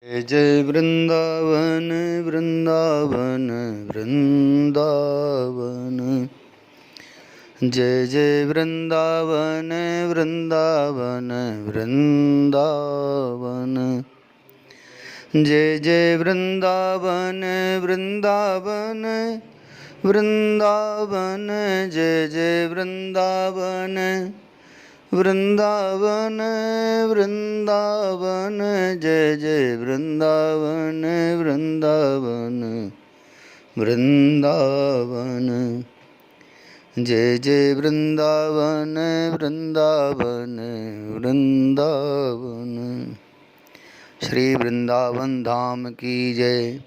जय जय वृंदावन वृंदावन वृंदावन। जय जय वृंदावन वृंदावन वृंदावन। जय जय वृंदावन वृंदावन वृंदावन। जय जय वृंदावन वृंदावन वृंदावन। जय जय वृंदावन वृंदावन वृंदावन। जय जय वृंदावन वृंदावन वृंदावन। श्री वृंदावन धाम की जय।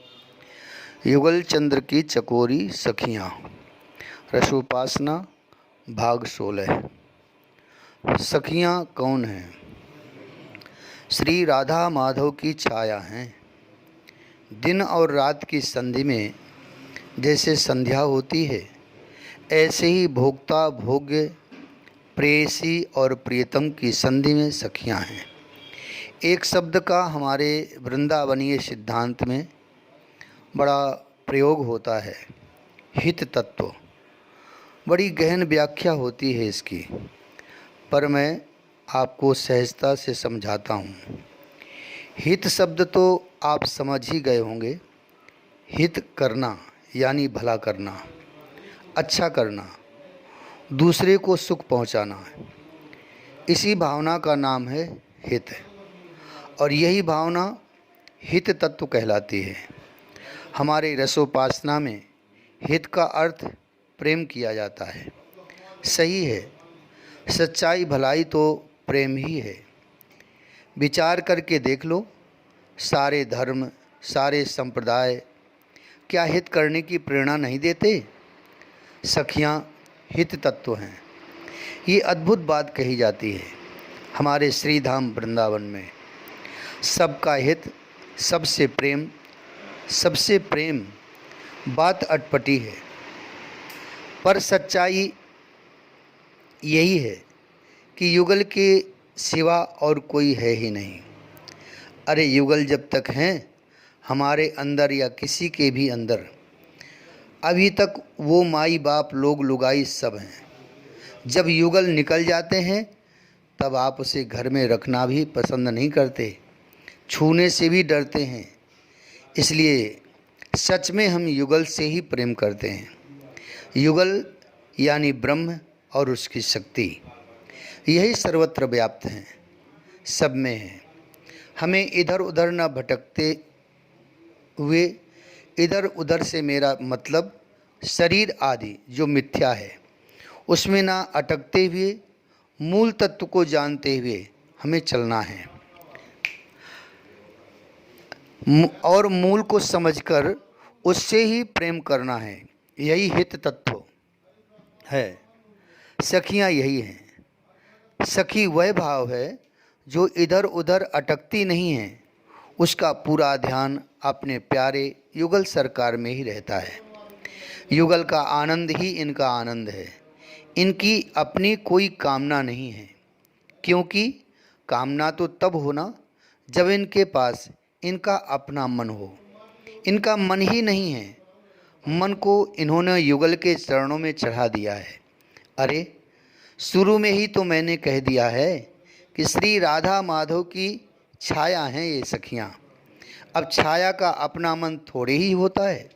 युगल चंद्र की चकोरी सखियाँ, रसोपासना भाग 16। सखियाँ कौन हैं? श्री राधा माधव की छाया हैं। दिन और रात की संधि में जैसे संध्या होती है, ऐसे ही भोक्ता भोग्य, प्रेयसी और प्रियतम की संधि में सखियाँ हैं। एक शब्द का हमारे वृंदावनीय सिद्धांत में बड़ा प्रयोग होता है, हित तत्व। बड़ी गहन व्याख्या होती है इसकी, पर मैं आपको सहजता से समझाता हूँ। हित शब्द तो आप समझ ही गए होंगे। हित करना यानी भला करना, अच्छा करना, दूसरे को सुख पहुँचाना, इसी भावना का नाम है हित। और यही भावना हित तत्व कहलाती है। हमारे रसोपासना में हित का अर्थ प्रेम किया जाता है। सही है, सच्चाई भलाई तो प्रेम ही है। विचार करके देख लो, सारे धर्म, सारे संप्रदाय क्या हित करने की प्रेरणा नहीं देते? सखियाँ हित तत्व हैं। ये अद्भुत बात कही जाती है हमारे श्रीधाम वृंदावन में। सबका हित, सबसे प्रेम बात अटपटी है, पर सच्चाई यही है कि युगल के सिवा और कोई है ही नहीं। अरे युगल जब तक हैं हमारे अंदर या किसी के भी अंदर, अभी तक वो माई बाप लोग लुगाई सब हैं। जब युगल निकल जाते हैं तब आप उसे घर में रखना भी पसंद नहीं करते, छूने से भी डरते हैं। इसलिए सच में हम युगल से ही प्रेम करते हैं। युगल यानी ब्रह्म और उसकी शक्ति, यही सर्वत्र व्याप्त हैं, सब में है। हमें इधर उधर न भटकते हुए, इधर उधर से मेरा मतलब शरीर आदि जो मिथ्या है उसमें ना अटकते हुए, मूल तत्व को जानते हुए हमें चलना है। और मूल को समझकर उससे ही प्रेम करना है। यही हित तत्व है। सखियाँ यही हैं। सखी वह भाव है जो इधर उधर अटकती नहीं है, उसका पूरा ध्यान अपने प्यारे युगल सरकार में ही रहता है। युगल का आनंद ही इनका आनंद है। इनकी अपनी कोई कामना नहीं है, क्योंकि कामना तो तब होना जब इनके पास इनका अपना मन हो। इनका मन ही नहीं है। मन को इन्होंने युगल के चरणों में चढ़ा दिया है। अरे शुरू में ही तो मैंने कह दिया है कि श्री राधा माधव की छाया हैं ये सखियाँ। अब छाया का अपना मन थोड़े ही होता है।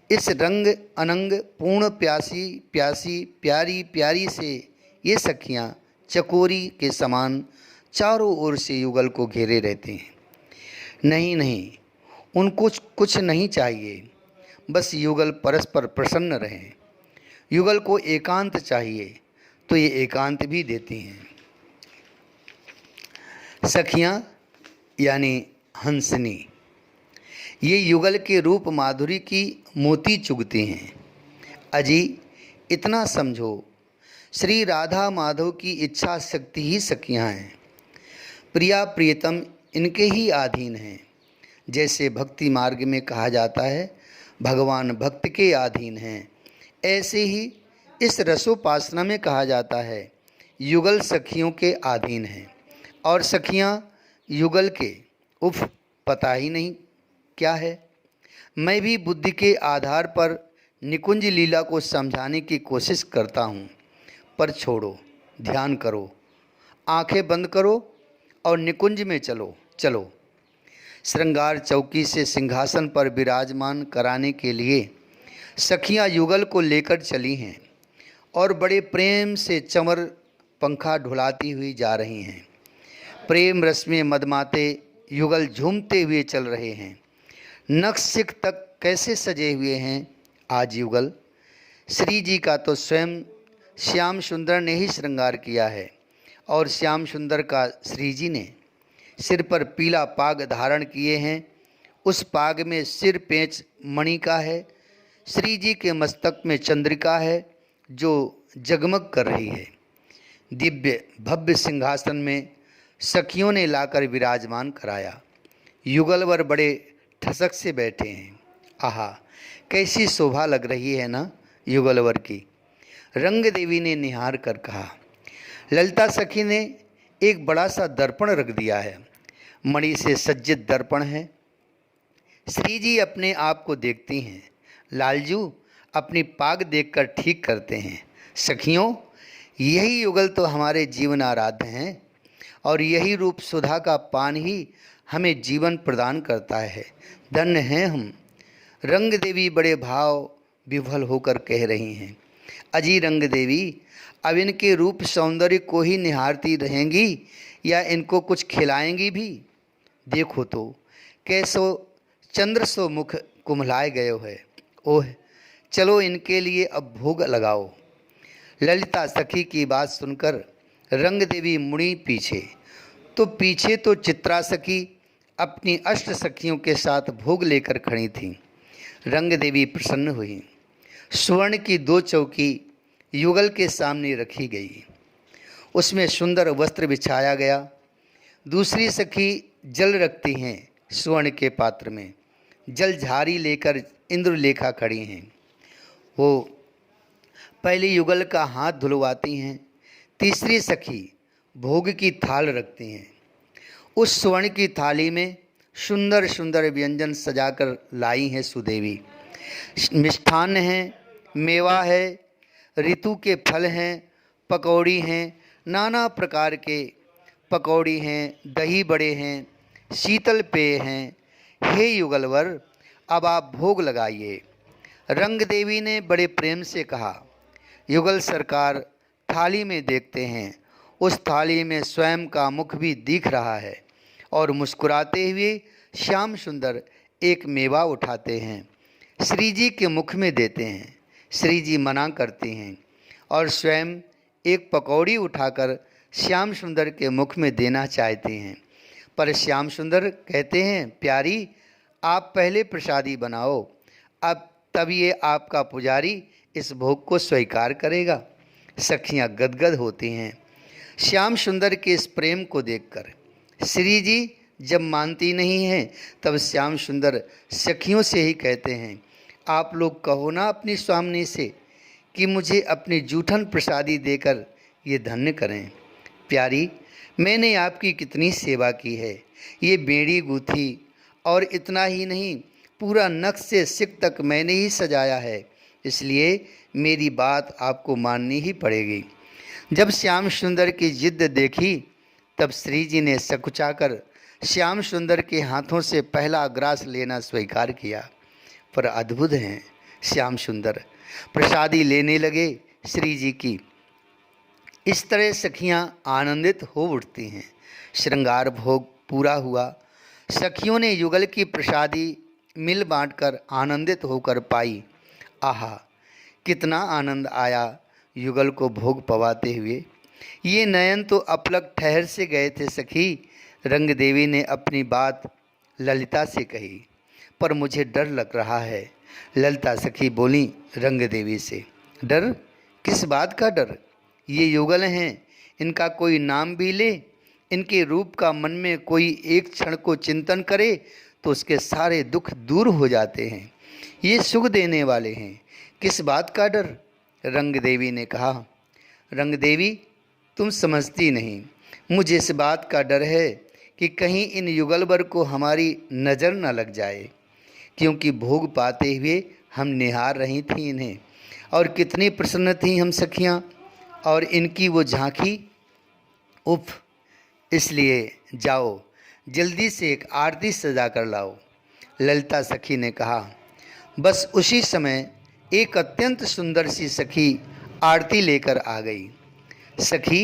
इस रंग अनंग पूर्ण प्यासी प्यासी प्यारी प्यारी से ये सखियाँ चकोरी के समान चारों ओर से युगल को घेरे रहते हैं। नहीं, उनको कुछ नहीं चाहिए, बस युगल परस्पर प्रसन्न रहें। युगल को एकांत चाहिए तो ये एकांत भी देती हैं। सखियाँ यानी हंसनी, ये युगल के रूप माधुरी की मोती चुगती हैं। अजी इतना समझो, श्री राधा माधव की इच्छा शक्ति ही सखियाँ हैं। प्रिया प्रियतम इनके ही अधीन हैं। जैसे भक्ति मार्ग में कहा जाता है भगवान भक्त के अधीन हैं, ऐसे ही इस रसोपासना में कहा जाता है युगल सखियों के अधीन हैं। और सखियाँ युगल के पता ही नहीं क्या है। मैं भी बुद्धि के आधार पर निकुंज लीला को समझाने की कोशिश करता हूँ, पर छोड़ो, ध्यान करो, आंखें बंद करो और निकुंज में चलो चलो। श्रृंगार चौकी से सिंहासन पर विराजमान कराने के लिए सखियां युगल को लेकर चली हैं और बड़े प्रेम से चंवर पंखा ढुलाती हुई जा रही हैं। प्रेम रस में मदमाते युगल झूमते हुए चल रहे हैं। नख सिख तक कैसे सजे हुए हैं आज युगल। श्री जी का तो स्वयं श्याम सुंदर ने ही श्रृंगार किया है और श्याम सुंदर का श्री जी ने सिर पर पीला पाग धारण किए हैं। उस पाग में सिर पेंच मणि का है। श्री जी के मस्तक में चंद्रिका है जो जगमग कर रही है। दिव्य भव्य सिंहासन में सखियों ने लाकर विराजमान कराया। युगलवर बड़े ठसक से बैठे हैं। आहा, कैसी शोभा लग रही है ना युगलवर की। रंग देवी ने निहार कर कहा। ललिता सखी ने एक बड़ा सा दर्पण रख दिया है। मणि से सज्जित दर्पण है। श्री जी अपने आप को देखती हैं। लालजू अपनी पाग देखकर ठीक करते हैं। सखियों, यही युगल तो हमारे जीवन आराध्य हैं और यही रूप सुधा का पान ही हमें जीवन प्रदान करता है। धन्य हैं हम। रंग देवी बड़े भाव विभल होकर कह रही हैं। अजी रंग देवी, अब इनके रूप सौंदर्य को ही निहारती रहेंगी या इनको कुछ खिलाएंगी भी। देखो तो कैसो चंद्र सो मुख कुम्हलाए गयो है। ओह, चलो इनके लिए अब भोग लगाओ। ललिता सखी की बात सुनकर रंग देवी मुड़ी पीछे तो चित्रा सखी अपनी अष्ट सखियों के साथ भोग लेकर खड़ी थीं। रंग देवी प्रसन्न हुई। स्वर्ण की 2 चौकी युगल के सामने रखी गई। उसमें सुंदर वस्त्र बिछाया गया। दूसरी सखी जल रखती हैं स्वर्ण के पात्र में। जल झारी लेकर इंद्रलेखा खड़ी हैं। वो पहले युगल का हाथ धुलवाती हैं। तीसरी सखी भोग की थाल रखती हैं। उस स्वर्ण की थाली में सुंदर सुंदर व्यंजन सजाकर लाई हैं सुदेवी। मिष्ठान्न है, मेवा है, ऋतु के फल हैं, पकौड़ी हैं, नाना प्रकार के पकौड़ी हैं, दही बड़े हैं, शीतल पेय हैं। हे युगलवर, अब आप भोग लगाइए। रंग देवी ने बड़े प्रेम से कहा। युगल सरकार, थाली में देखते हैं। उस थाली में स्वयं का मुख भी दिख रहा है और मुस्कुराते हुए श्याम सुंदर एक मेवा उठाते हैं, श्री जी के मुख में देते हैं। श्री जी मना करती हैं और स्वयं एक पकौड़ी उठाकर श्याम सुंदर के मुख में देना चाहती हैं, पर श्याम सुंदर कहते हैं, प्यारी, आप पहले प्रसादी बनाओ, अब तब ये आपका पुजारी इस भोग को स्वीकार करेगा। सखियां गदगद होती हैं श्याम सुंदर के इस प्रेम को देखकर। श्री जी जब मानती नहीं हैं तब श्याम सुंदर सखियों से ही कहते हैं, आप लोग कहो ना अपनी स्वामिनी से कि मुझे अपनी जूठन प्रसादी देकर ये धन्य करें। प्यारी, मैंने आपकी कितनी सेवा की है। ये बेड़ी गूंथी और इतना ही नहीं, पूरा नख से सिक तक मैंने ही सजाया है, इसलिए मेरी बात आपको माननी ही पड़ेगी। जब श्याम सुंदर की जिद देखी तब श्री जी ने सकुचाकर श्याम सुंदर के हाथों से पहला ग्रास लेना स्वीकार किया। पर अद्भुत हैं श्याम सुंदर, प्रसादी लेने लगे श्री जी की। इस तरह सखियां आनंदित हो उठती हैं। श्रृंगार भोग पूरा हुआ। सखियों ने युगल की प्रसादी मिल बांटकर आनंदित होकर पाई। आहा, कितना आनंद आया युगल को भोग पवाते हुए। ये नयन तो अपलक ठहर से गए थे सखी। रंग देवी ने अपनी बात ललिता से कही, पर मुझे डर लग रहा है। ललिता सखी बोली रंग देवी से, डर? किस बात का डर? ये युगल हैं, इनका कोई नाम भी ले, इनके रूप का मन में कोई एक क्षण को चिंतन करे तो उसके सारे दुख दूर हो जाते हैं। ये सुख देने वाले हैं, किस बात का डर? रंग देवी ने कहा। रंग देवी, तुम समझती नहीं, मुझे इस बात का डर है कि कहीं इन युगलवर को हमारी नज़र न लग जाए, क्योंकि भोग पाते हुए हम निहार रही थी इन्हें, और कितनी प्रसन्न थी हम सखियाँ, और इनकी वो झांकी, उफ। इसलिए जाओ जल्दी से एक आरती सजा कर लाओ। ललिता सखी ने कहा। बस उसी समय एक अत्यंत सुंदर सी सखी आरती लेकर आ गई। सखी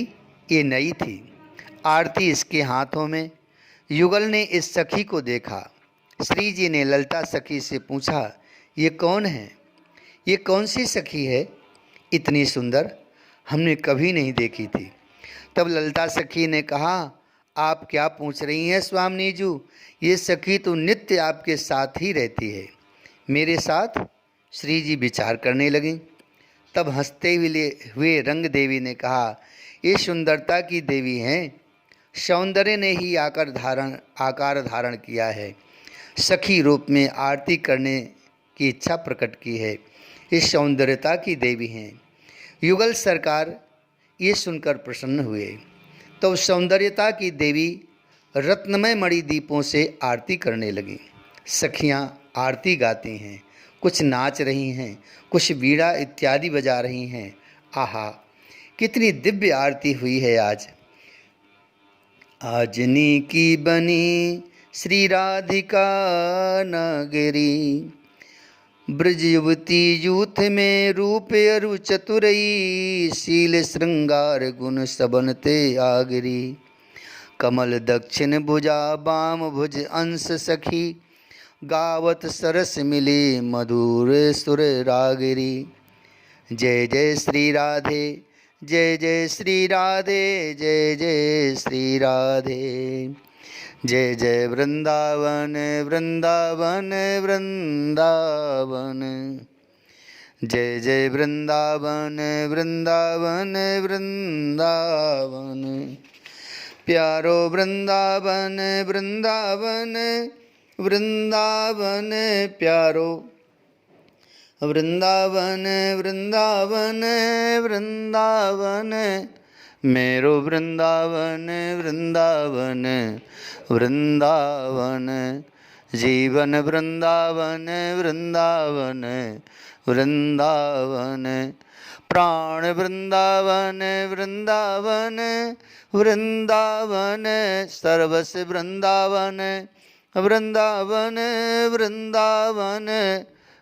ये नई थी, आरती इसके हाथों में। युगल ने इस सखी को देखा। श्री जी ने ललिता सखी से पूछा, ये कौन है? ये कौन सी सखी है इतनी सुंदर? हमने कभी नहीं देखी थी। तब ललिता सखी ने कहा, आप क्या पूछ रही हैं स्वामिनी जी, ये सखी तो नित्य आपके साथ ही रहती है। मेरे साथ? श्री जी विचार करने लगीं। तब हंसते हुए रंग देवी ने कहा, ये सुंदरता की देवी हैं, सौंदर्य ने ही आकार धारण किया है, सखी रूप में आरती करने की इच्छा प्रकट की है, इस सौंदर्यता की देवी हैं। युगल सरकार ये सुनकर प्रसन्न हुए। तो सौंदर्यता की देवी रत्नमय मणि दीपों से आरती करने लगी। सखियाँ आरती गाती हैं, कुछ नाच रही हैं, कुछ वीणा इत्यादि बजा रही हैं। आहा, कितनी दिव्य आरती हुई है आज। आजनी की बनी श्री राधिका नगरी, ब्रज युवती यूथ में रूप अरु चतुरई, शील श्रृंगार गुण सबनते आगरी, कमल दक्षिण भुजा बाम भुज अंश सखी, गावत सरस मिली मधुर सुर रागिरी। जय जय श्री राधे, जय जय श्री राधे, जय जय श्री राधे। जय जय वृंदावन वृंदावन वृंदावन, जय जय वृंदावन वृंदावन वृंदावन। प्यारो वृंदावन वृंदावन वृंदावन, प्यारो वृंदावन वृंदावन वृंदावन, मेरो वृंदावन वृंदावन वृंदावन। जीवन वृंदावन वृंदावन वृंदावन, प्राण वृंदावन वृंदावन वृंदावन, सर्वस वृंदावन वृंदावन वृंदावन,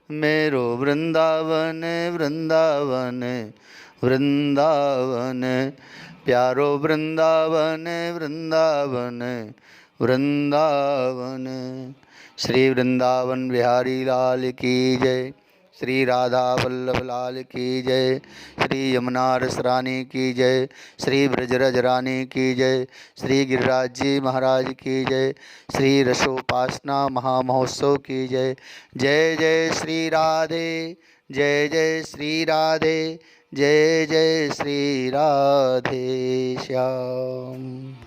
मेरो वृंदावन वृंदावन वृंदावन। प्यारो वृंदावन वृंदावन वृंदावन। श्री वृंदावन बिहारी लाल की जय, श्री राधा वल्लभ लाल की जय, श्री यमुना रस रानी की जय, श्री ब्रजरज रानी की जय, श्री गिरिराज जी महाराज की जय, श्री रसोपासना महामहोत्सव की जय। जय जय श्री राधे, जय जय श्री राधे, जय जय श्री राधे श्याम।